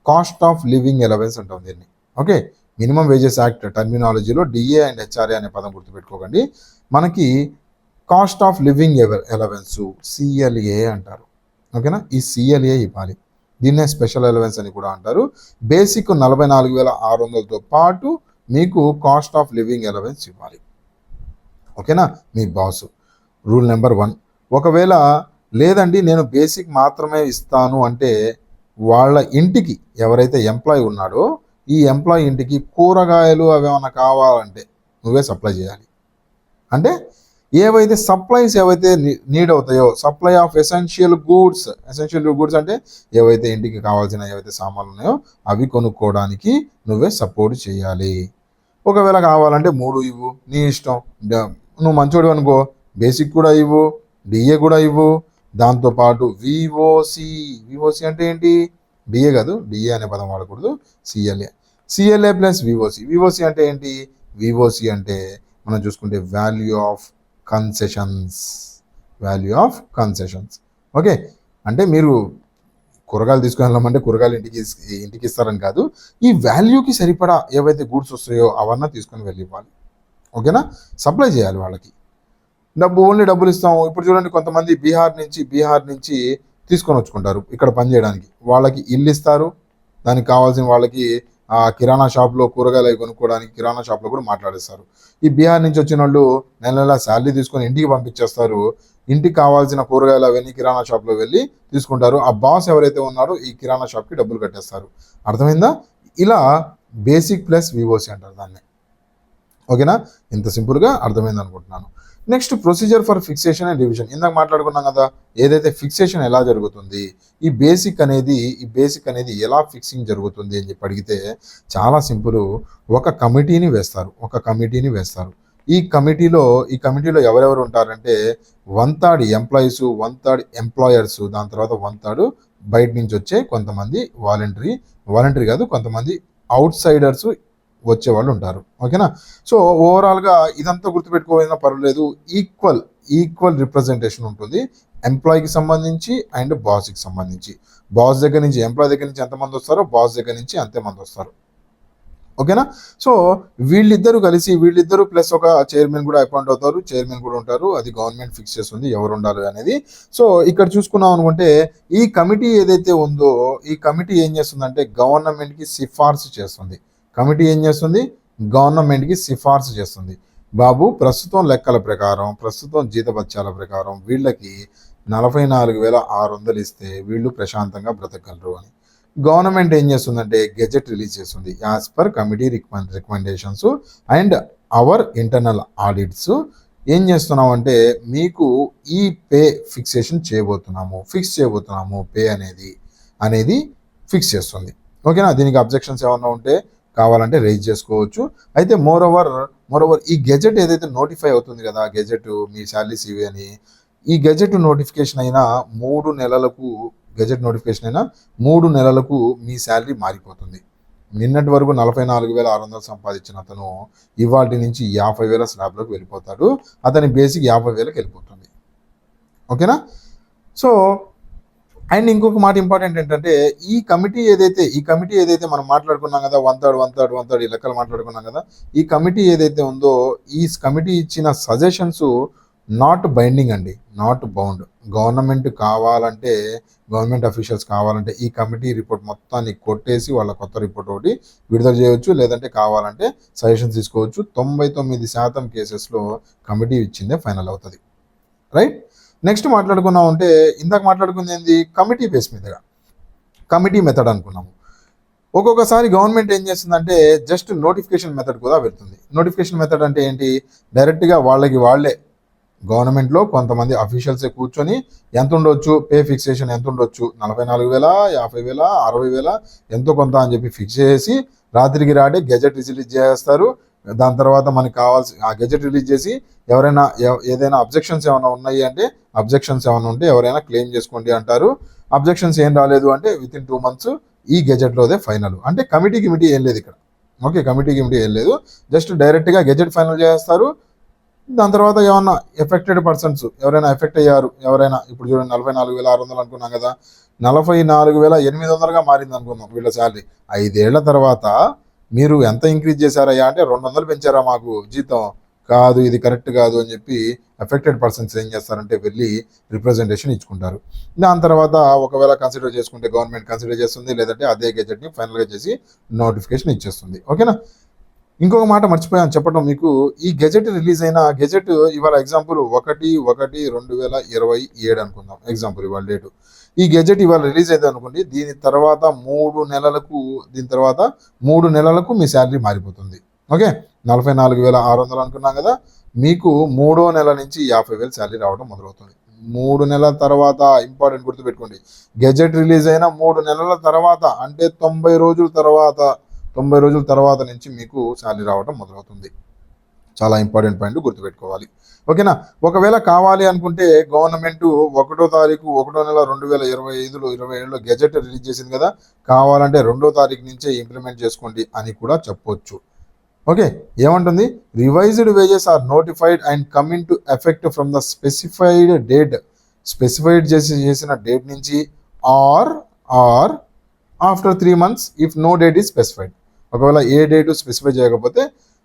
కాస్ట్ ఆఫ్ లివింగ్ అలవెన్స్ అంటాం దీన్ని. ఓకే, మినిమం వేజెస్ యాక్ట్ టర్మినాలజీలో డిఏ అండ్ హెచ్ఆర్ఏ అనే పదం గుర్తుపెట్టుకోకండి. మనకి cost of living allowance CLA అంటారు. ఓకేనా, ఈ సిఎల్ఏ ఇవ్వాలి. దీన్నే స్పెషల్ అలవెన్స్ అని కూడా అంటారు. బేసిక్ 44,600తో పాటు మీకు కాస్ట్ ఆఫ్ లివింగ్ అలవెన్స్ ఇవ్వాలి. ఓకేనా, మీ బాసు. రూల్ నెంబర్ 1, ఒకవేళ లేదండి నేను బేసిక్ మాత్రమే ఇస్తాను అంటే వాళ్ళ ఇంటికి ఎవరైతే ఎంప్లాయీ ఉన్నాడో ఈ ఎంప్లాయీ ఇంటికి కూరగాయలు అవి ఏమైనా కావాలంటే నువ్వే సప్లై చేయాలి. అంటే ఏవైతే సప్లైస్ నీడ్ అవుతాయో, సప్లై ఆఫ్ ఎసెన్షియల్ గూడ్స్ అంటే ఏవైతే ఇంటికి కావాల్సిన ఏవైతే సామాన్లు ఉన్నాయో అవి కొనుక్కోవడానికి నువ్వే సపోర్ట్ చేయాలి. ఒకవేళ కావాలంటే 3 ఇవ్వు, నీ ఇష్టం. నువ్వు మంచోడు అనుకో, బేసిక్ కూడా ఇవ్వు, డిఏ కూడా ఇవ్వు, దాంతోపాటు విఓసి అంటే ఏంటి? డిఏ కాదు, డిఏ అనే పదం వాడకూడదు, సిఎల్ఏ ప్లస్ విఓసి అంటే ఏంటి? విఓసి అంటే మనం చూసుకుంటే వాల్యూ ఆఫ్ కన్సెషన్స్. ఓకే, అంటే మీరు కూరగాయలు తీసుకెళ్ళామంటే కూరగాయలు ఇంటికి ఇస్తారని కాదు, ఈ వాల్యూకి సరిపడా ఏవైతే గూడ్స్ వస్తాయో అవన్నీ తీసుకొని వెళ్ళి ఇవ్వాలి. ఓకేనా, సప్లై చేయాలి వాళ్ళకి. ఓన్లీ డబ్బులు ఇస్తాము. ఇప్పుడు చూడండి, కొంతమంది బీహార్ నుంచి తీసుకొని వచ్చుకుంటారు ఇక్కడ పని చేయడానికి. వాళ్ళకి ఇల్లు ఇస్తారు, దానికి కావాల్సిన వాళ్ళకి ఆ కిరాణా షాప్లో కూరగాయలు అవి కొనుక్కోవడానికి కిరాణా షాప్లో కూడా మాట్లాడేస్తారు. ఈ బీహార్ నుంచి వచ్చిన వాళ్ళు నెల నెల శాలరీ తీసుకొని ఇంటికి పంపించేస్తారు. ఇంటికి కావాల్సిన కూరగాయలు అవన్నీ కిరాణా షాప్లో వెళ్ళి తీసుకుంటారు. ఆ బాస్ ఎవరైతే ఉన్నారో ఈ కిరాణా షాప్కి డబ్బులు కట్టేస్తారు. అర్థమైందా? ఇలా బేసిక్ ప్లస్ వివోసి అంటారు దాన్ని. ఓకేనా? ఇంత సింపుల్గా అర్థమైంది అనుకుంటున్నాను. Next procedure for fixation and revision. ఇందాక మాట్లాడుకున్నాం కదా, ఏదైతే ఫిక్సేషన్ ఎలా జరుగుతుంది, ఈ బేసిక్ అనేది ఎలా ఫిక్సింగ్ జరుగుతుంది అని చెప్పి అడిగితే చాలా సింపుల్. ఒక కమిటీని వేస్తారు. ఈ కమిటీలో ఎవరెవరు ఉంటారంటే 1/3 ఎంప్లాయీస్, 1/3 ఎంప్లాయర్స్, దాని తర్వాత 1/3 బయట నుంచి వచ్చే కొంతమంది వాలంటరీ కాదు, కొంతమంది అవుట్ సైడర్స్ వచ్చేవాళ్ళు ఉంటారు. ఓకేనా? సో ఓవరాల్గా ఇదంతా గుర్తుపెట్టుకోవాలన్నా పర్వాలేదు. ఈక్వల్ రిప్రజెంటేషన్ ఉంటుంది ఎంప్లాయీకి సంబంధించి అండ్ బాస్కి సంబంధించి. బాస్ దగ్గర నుంచి ఎంప్లాయీ దగ్గర నుంచి ఎంతమంది వస్తారో బాస్ దగ్గర నుంచి అంతేమంది వస్తారు. ఓకేనా? సో వీళ్ళిద్దరు ప్లస్ ఒక చైర్మన్ కూడా అపాయింట్ అవుతారు, చైర్మన్ కూడా ఉంటారు. అది గవర్నమెంట్ ఫిక్స్ చేస్తుంది ఎవరు ఉండాలి అనేది. సో ఇక్కడ చూసుకున్నాం అనుకుంటే ఈ కమిటీ ఏదైతే ఉందో ఈ కమిటీ ఏం చేస్తుందంటే గవర్నమెంట్కి సిఫార్సు చేస్తుంది. బాబు, ప్రస్తుతం లెక్కల ప్రకారం, ప్రస్తుతం జీతభత్యాల ప్రకారం వీళ్ళకి 44,600 ఇస్తే వీళ్ళు ప్రశాంతంగా బ్రతకగలరు అని గవర్నమెంట్ ఏం చేస్తుందంటే గెజెట్ రిలీజ్ చేస్తుంది. As per committee recommendations and hour internal audits ఏం చేస్తున్నామంటే మీకు ఈ పే ఫిక్స్ చేయబోతున్నాము పే అనేది ఫిక్స్ చేస్తుంది. ఓకేనా? దీనికి అబ్జెక్షన్స్ ఏమన్నా ఉంటే కావాలంటే రైజ్ చేసుకోవచ్చు. అయితే మోర్ ఓవర్ ఈ గెజెట్ ఏదైతే నోటిఫై అవుతుంది కదా, గెజెట్ మీ శాలరీస్ ఇవి అని, ఈ గెజెట్ నోటిఫికేషన్ అయినా 3 నెలలకు మీ శాలరీ మారిపోతుంది. నిన్నటి వరకు 44,600 సంపాదించిన అతను ఇవాటి నుంచి 50,000 స్లాబ్లోకి వెళ్ళిపోతాడు. అతని బేసిక్ 50,000కి వెళ్ళిపోతుంది. ఓకేనా? సో అండ్ ఇంకొక మాట ఇంపార్టెంట్ ఏంటంటే ఈ కమిటీ ఏదైతే మనం మాట్లాడుకున్నాం కదా, 1/3 ఈ లెక్కలు మాట్లాడుకున్నాం కదా, ఈ కమిటీ ఏదైతే ఉందో ఈ కమిటీ ఇచ్చిన సజెషన్స్ నాట్ బైండింగ్ అండి, నాట్ బౌండ్. గవర్నమెంట్ అఫీషియల్స్ కావాలంటే ఈ కమిటీ రిపోర్ట్ మొత్తాన్ని కొట్టేసి వాళ్ళ కొత్త రిపోర్ట్ ఒకటి విడుదల చేయవచ్చు, లేదంటే కావాలంటే సజెషన్స్ తీసుకోవచ్చు. 99% కేసెస్లో కమిటీ ఇచ్చిందే ఫైనల్ అవుతుంది. రైట్? నెక్స్ట్ మాట్లాడుకున్నాం అంటే ఇందాక మాట్లాడుకుంది ఏంది, కమిటీ మెథడ్ అనుకున్నాము. ఒక్కొక్కసారి గవర్నమెంట్ ఏం చేస్తుందంటే జస్ట్ నోటిఫికేషన్ మెథడ్ కూడా పెడుతుంది. నోటిఫికేషన్ మెథడ్ అంటే ఏంటి, డైరెక్ట్గా వాళ్ళే గవర్నమెంట్లో కొంతమంది అఫీషియల్సే కూర్చొని ఎంత ఉండొచ్చు పే ఫిక్సేషన్ ఎంత ఉండొచ్చు, 44,000, 50,000, 60,000 ఎంతో కొంత అని చెప్పి ఫిక్స్ చేసి రాత్రికి రాడే గెజెట్ రిలీజ్ చేస్తారు. దాని తర్వాత మనకి కావాల్సి ఆ గెజెట్ రిలీజ్ చేసి ఏదైనా అబ్జెక్షన్స్ ఏమైనా ఉన్నాయి అంటే అబ్జెక్షన్స్ ఏమైనా ఉంటే ఎవరైనా క్లెయిమ్ చేసుకోండి అంటారు. అబ్జెక్షన్స్ ఏం రాలేదు అంటే వితిన్ 2 months ఈ గెజెట్లోదే ఫైనల్. అంటే కమిటీ ఏం లేదు ఇక్కడ. ఓకే, కమిటీ ఏం లేదు, జస్ట్ డైరెక్ట్గా గెజెట్ ఫైనల్ చేస్తారు. దాని తర్వాత ఏమన్నా ఎఫెక్టెడ్ పర్సన్స్ ఎవరైనా ఎఫెక్ట్ అయ్యారు, ఇప్పుడు చూడండి 44,600 అనుకున్నాం కదా, 44,800గా మారింది అనుకుందాం వీళ్ళ శాలరీ. 5 ఏళ్ల తర్వాత మీరు ఎంత ఇంక్రీజ్ చేశారయ్యా అంటే 200 పెంచారా మాకు జీతం, కాదు ఇది కరెక్ట్ కాదు అని చెప్పి ఎఫెక్టెడ్ పర్సన్స్ ఏం చేస్తారంటే వెళ్ళి రిప్రజెంటేషన్ ఇచ్చుకుంటారు. దాని తర్వాత ఒకవేళ కన్సిడర్ చేసుకుంటే గవర్నమెంట్ కన్సిడర్ చేస్తుంది, లేదంటే అదే గెజెట్ని ఫైనల్గా చేసి నోటిఫికేషన్ ఇచ్చేస్తుంది. ఓకేనా? ఇంకొక మాట మర్చిపోయాను చెప్పడం మీకు, ఈ గెజెట్ రిలీజ్ అయిన గెజెట్ ఇవాళ ఎగ్జాంపుల్ 1/1/2027 అనుకుందాం, ఎగ్జాంపుల్ ఇవాళ డేటు. ఈ గెజెట్ ఇవాళ రిలీజ్ అయితే అనుకోండి, దీని తర్వాత 3 నెలలకు మీ శాలరీ మారిపోతుంది. ఓకే, 44,600 అనుకున్నాం కదా, మీకు 3వ నెల నుంచి 50,000 శాలరీ రావడం మొదలవుతుంది. 3 నెలల తర్వాత, ఇంపార్టెంట్ గుర్తుపెట్టుకోండి, గెజెట్ రిలీజ్ అయిన 3 నెలల తర్వాత అంటే 90 రోజుల తర్వాత నుంచి మీకు శాలరీ రావడం మొదలవుతుంది. చాలా ఇంపార్టెంట్ పాయింట్ గుర్తుపెట్టుకోవాలి. ఓకేనా? ఒకవేళ కావాలి అనుకుంటే గవర్నమెంట్ 1వ తారీఖు 1వ నెల 2025-27లో గెజెట్ రిలీజ్ చేసింది కదా, కావాలంటే 2వ తారీఖు నుంచే ఇంప్లిమెంట్ చేసుకోండి అని కూడా చెప్పొచ్చు. ఓకే, ఏమంటుంది, revised wages are notified and coming to effect from the specified చేసిన డేట్ నుంచి or after 3 months if no date is specified. ఒకవేళ ఏ డేటు స్పెసిఫై చేయకపోతే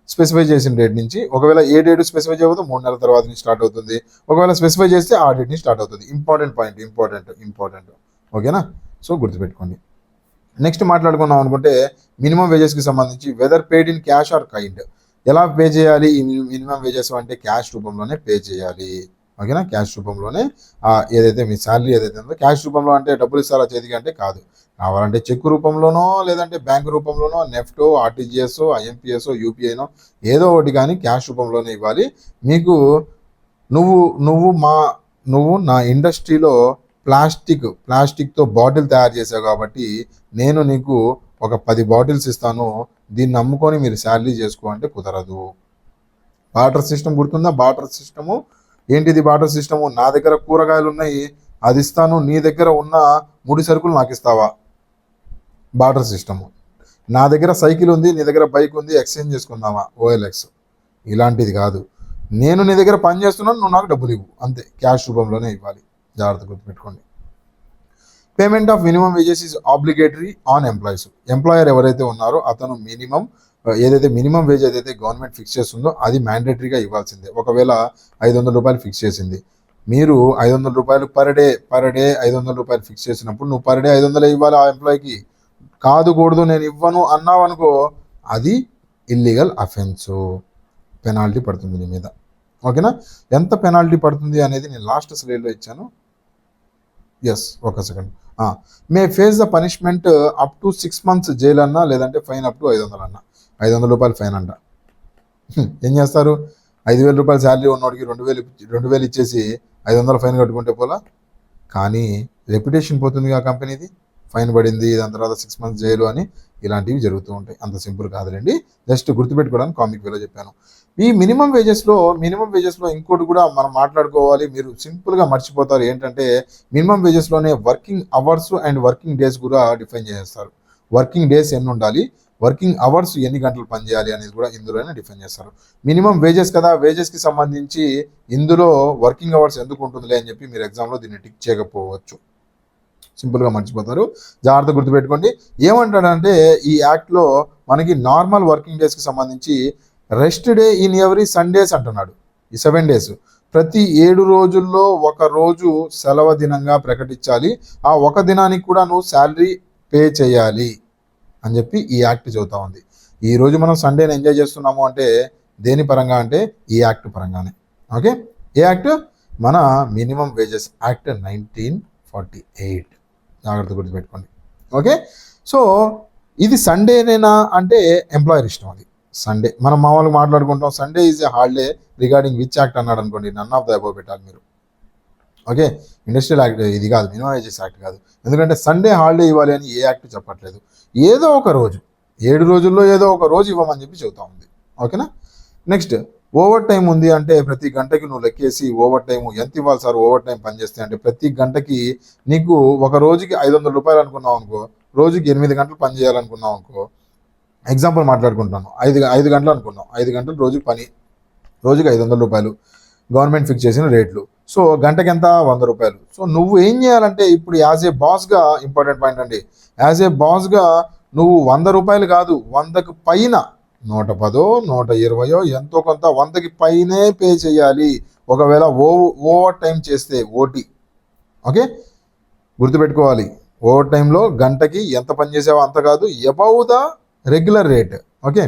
స్పెసిఫై చేసిన డేట్ నుంచి, ఒకవేళ ఏ డేటు స్పెసిఫై చేయకపోతే 3 నెలల తర్వాత నుంచి స్టార్ట్ అవుతుంది, ఒకవేళ స్పెసిఫై చేస్తే ఆ డేట్ నుంచి స్టార్ట్ అవుతుంది. Important point, important. ఓకేనా? సో గుర్తుపెట్టుకోండి. నెక్స్ట్ మాట్లాడుకున్నాం అనుకుంటే మినిమం వేజెస్కి సంబంధించి whether paid in cash or kind. ఎలా పే చేయాలి ఈ మినిమం వేజెస్ అంటే క్యాష్ రూపంలోనే పే చేయాలి. ఓకేనా, క్యాష్ రూపంలోనే ఏదైతే మీ శాలరీ ఏదైతే ఉందో క్యాష్ రూపంలో అంటే డబ్బులు ఇస్తారా చేతికి అంటే కాదు, కావాలంటే చెక్ రూపంలోనో లేదంటే బ్యాంక్ రూపంలోనో నెఫ్టో ఆర్టీజీఎస్ ఐఎంపీఎస్ యూపీఐనో ఏదో ఒకటి కానీ క్యాష్ రూపంలోనే ఇవ్వాలి. మీకు నువ్వు నువ్వు మా నువ్వు నా ఇండస్ట్రీలో ప్లాస్టిక్తో బాటిల్ తయారు చేసావు కాబట్టి నేను నీకు ఒక 10 బాటిల్స్ ఇస్తాను, దీన్ని అమ్ముకొని మీరు శాలరీ చేసుకో అంటే కుదరదు. బాటర్ సిస్టమ్ గుర్తుందా? బాటర్ సిస్టము ఏంటిది? బాటర్ సిస్టము, నా దగ్గర కూరగాయలు ఉన్నాయి అది ఇస్తాను, నీ దగ్గర ఉన్న ముడి సరుకులు నాకు ఇస్తావా? Barter system. నా దగ్గర సైకిల్ ఉంది, నీ దగ్గర బైక్ ఉంది, ఎక్స్చేంజ్ చేసుకుందామా? ఓఎల్ఎక్స్. ఇలాంటిది కాదు. నేను నీ దగ్గర పని చేస్తున్నాను, నువ్వు నాకు డబ్బులు ఇవ్వు, అంతే. క్యాష్ రూపంలోనే ఇవ్వాలి, జాగ్రత్త గుర్తుపెట్టుకోండి. Payment of minimum wages is obligatory on employees. Employer ఎవరైతే ఉన్నారో అతను ఏదైతే మినిమం వేజ్ ఏదైతే గవర్నమెంట్ ఫిక్స్ చేస్తుందో అది మ్యాండేటరీగా ఇవ్వాల్సిందే. ఒకవేళ 500 రూపాయలు ఫిక్స్ చేసింది, మీరు 500 రూపాయలు పర్ డే 500 రూపాయలు ఫిక్స్ చేసినప్పుడు నువ్వు పర్ డే 500 ఇవ్వాలి ఆ ఎంప్లాయీకి. కాదుకూడదు నేను ఇవ్వను అన్నావు అనుకో, అది ఇల్లీగల్ అఫెన్సు, పెనాల్టీ పడుతుంది నీ మీద. ఓకేనా, ఎంత పెనాల్టీ పడుతుంది అనేది నేను లాస్ట్ స్లైడ్లో ఇచ్చాను. ఒక second. May face the punishment up to 6 months jail అన్నా, లేదంటే ఫైన్ అప్ టు 500 అన్నా. 500 రూపాయలు ఫైన్ అంట. ఏం చేస్తారు? 5,000 రూపాయలు శాలరీ ఉన్నోడికి 2,000 ఇచ్చేసి 500 ఫైన్ కట్టుకుంటే పోలా? కానీ రెప్యుటేషన్ పోతుందిగా కంపెనీది, ఫైన్ పడింది, దాని తర్వాత 6 months జైలు అని ఇలాంటివి జరుగుతూ ఉంటాయి. అంత సింపుల్ కాదులేండి, జస్ట్ గుర్తుపెట్టుకోవడానికి కామిక్ వేలో చెప్పాను. ఈ మినిమం వేజెస్లో ఇంకోటి కూడా మనం మాట్లాడుకోవాలి, మీరు సింపుల్గా మర్చిపోతారు. ఏంటంటే మినిమం వేజెస్లోనే working hours and working days కూడా డిఫైన్ చేస్తారు. వర్కింగ్ డేస్ ఎన్ని ఉండాలి, వర్కింగ్ అవర్స్ ఎన్ని గంటలు పనిచేయాలి అనేది కూడా ఇందులోనే డిఫైన్ చేస్తారు. మినిమం వేజెస్ కదా, వేజెస్కి సంబంధించి ఇందులో వర్కింగ్ అవర్స్ ఎందుకు ఉంటుందిలే అని చెప్పి మీరు ఎగ్జామ్లో దీన్ని టిక్ చేయకపోవచ్చు, సింపుల్గా మర్చిపోతారు. జాగ్రత్త గుర్తుపెట్టుకోండి. ఏమంటాడంటే ఈ యాక్ట్లో మనకి నార్మల్ వర్కింగ్ డేస్కి సంబంధించి rest day in every Sundays అంటున్నాడు. ఈ 7 days ప్రతి 7 రోజుల్లో ఒక రోజు సెలవు దినంగా ప్రకటించాలి, ఆ ఒక దినానికి కూడా నువ్వు శాలరీ పే చేయాలి అని చెప్పి ఈ యాక్ట్ చెబుతా ఉంది. ఈరోజు మనం సండేని ఎంజాయ్ చేస్తున్నాము అంటే దేని పరంగా అంటే ఈ యాక్ట్ పరంగానే. ఓకే, ఏ యాక్ట్? మన మినిమం వేజెస్ యాక్ట్ 1948. జాగ్రత్త గుర్తుపెట్టుకోండి. ఓకే, సో ఇది సండేనేనా అంటే ఎంప్లాయర్ ఇష్టం. అది సండే మనం మామూలుగా మాట్లాడుకుంటాం, Sunday is a holiday regarding which act అన్నాడు అనుకోండి, నన్ ఆఫ్ ద అబోవ్ పెట్టాలి మీరు. ఓకే, ఇండస్ట్రియల్ యాక్ట్ ఇది కాదు, మినిమం వేజెస్ యాక్ట్ కాదు. ఎందుకంటే సండే హాలిడే ఇవ్వాలి అని ఏ యాక్ట్ చెప్పట్లేదు. ఏదో ఒక రోజు 7 రోజుల్లో ఏదో ఒక రోజు ఇవ్వమని చెప్పి చెబుతా ఉంది. ఓకేనా, నెక్స్ట్ ఓవర్ టైం ఉంది అంటే ప్రతి గంటకి నువ్వు లెక్కేసి ఓవర్ టైం ఎంత ఇవ్వాలి సార్ ఓవర్ టైం పనిచేస్తే అంటే ప్రతి గంటకి నీకు ఒక రోజుకి 500 రూపాయలు అనుకున్నావు అనుకో, రోజుకి 8 గంటలు పని చేయాలనుకున్నావు అనుకో, ఎగ్జాంపుల్ మాట్లాడుకుంటాను, 5 గంటలు అనుకున్నాం, 5 గంటలు రోజుకి పని, రోజుకి 500 రూపాయలు గవర్నమెంట్ ఫిక్స్ చేసిన రేట్లు. సో గంటకి ఎంత? 100 రూపాయలు. సో నువ్వు ఏం చేయాలంటే ఇప్పుడు యాజ్ ఏ బాస్గా, ఇంపార్టెంట్ పాయింట్ అండి, యాజ్ ఏ బాస్గా నువ్వు 100 రూపాయలు కాదు, 100కు పైన 110, 120 ఎంతో కొంత 100కి పైనే పే చేయాలి ఒకవేళ ఓవర్ టైం చేస్తే, ఓటీ. ఓకే, గుర్తుపెట్టుకోవాలి. ఓవర్ టైంలో గంటకి ఎంత పని చేసావో అంత కాదు, above the regular rate. Okay,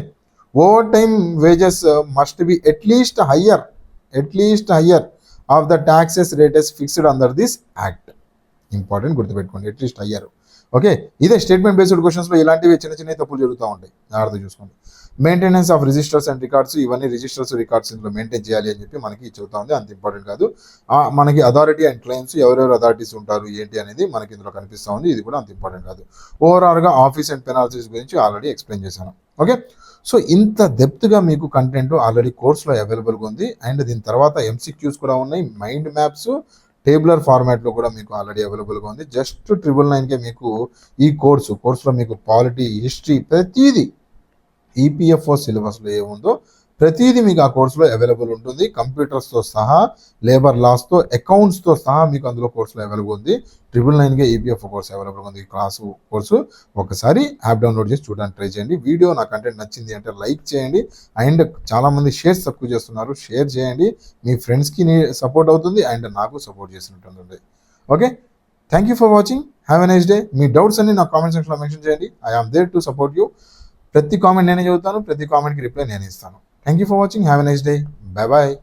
over time wages must be at least higher of the taxes rates fixed under this act. Important, గుర్తుపెట్టుకోండి, అట్లీస్ట్ హయ్యర్. ఓకే, ఇదే స్టేట్మెంట్ బేస్డ్ క్వశ్చన్స్లో ఇలాంటివి చిన్న తప్పులు జరుగుతూ ఉంటాయి, జాగ్రత్త చూసుకోండి. Maintenance of registers and records, ఇవన్నీ రిజిస్టర్స్ రికార్డ్స్ ఇందులో మెయింటైన్ చేయాలి అని చెప్పి మనకి చెబుతా ఉంది. అంత ఇంపార్టెంట్ కాదు. మనకి అథారిటీ అండ్ క్లెయిమ్స్, ఎవరెవరు అథారిటీస్ ఉంటారు ఏంటి అనేది మనకి ఇందులో కనిపిస్తూ ఉంది, ఇది కూడా అంత ఇంపార్టెంట్ కాదు. ఓవరాల్గా ఆఫీస్ అండ్ పెనాల్టీస్ గురించి ఆల్రెడీ ఎక్స్ప్లెయిన్ చేశాను. ఓకే, సో ఇంత డెప్త్గా మీకు కంటెంట్ ఆల్రెడీ కోర్సులో అవైలబుల్గా ఉంది. అండ్ దీని తర్వాత ఎంసీక్యూస్ కూడా ఉన్నాయి, మైండ్ మ్యాప్స్ టేబులర్ ఫార్మాట్లో కూడా మీకు ఆల్రెడీ అవైలబుల్గా ఉంది. జస్ట్ 999కే మీకు ఈ కోర్సులో మీకు పాలిటీ, హిస్టరీ, ప్రతిదీ ఈపీఎఫ్ఓ సిలబస్లో ఏముందో ప్రతిదీ మీకు ఆ కోర్సులో అవైలబుల్ ఉంటుంది. కంప్యూటర్స్తో సహా, లేబర్ లాస్తో, అకౌంట్స్తో సహా మీకు అందులో కోర్సులో అవైలబుల్ ఉంది. 999కే ఈపీఎఫ్ఓ కోర్సు అవైలబుల్ ఉంది. ఈ కోర్సు ఒకసారి యాప్ డౌన్లోడ్ చేసి చూడడానికి ట్రై చేయండి. వీడియో నా కంటెంట్ నచ్చింది అంటే లైక్ చేయండి. అండ్ చాలామంది షేర్స్ తక్కువ చేస్తున్నారు, షేర్ చేయండి. మీ ఫ్రెండ్స్కి సపోర్ట్ అవుతుంది అండ్ నాకు సపోర్ట్ చేసినట్టు ఉంటుంది. Okay, thank you for watching. Have a nice day. మీ డౌట్స్ అన్ని నా కామెంట్ సెక్షన్లో మెన్షన్ చేయండి. I am there to support you. ప్రతి కామెంట్ నేనే చదువుతాను, ప్రతి కామెంట్కి రిప్లై నేనే ఇస్తాను. Thank you for watching. Have a nice day. Bye bye.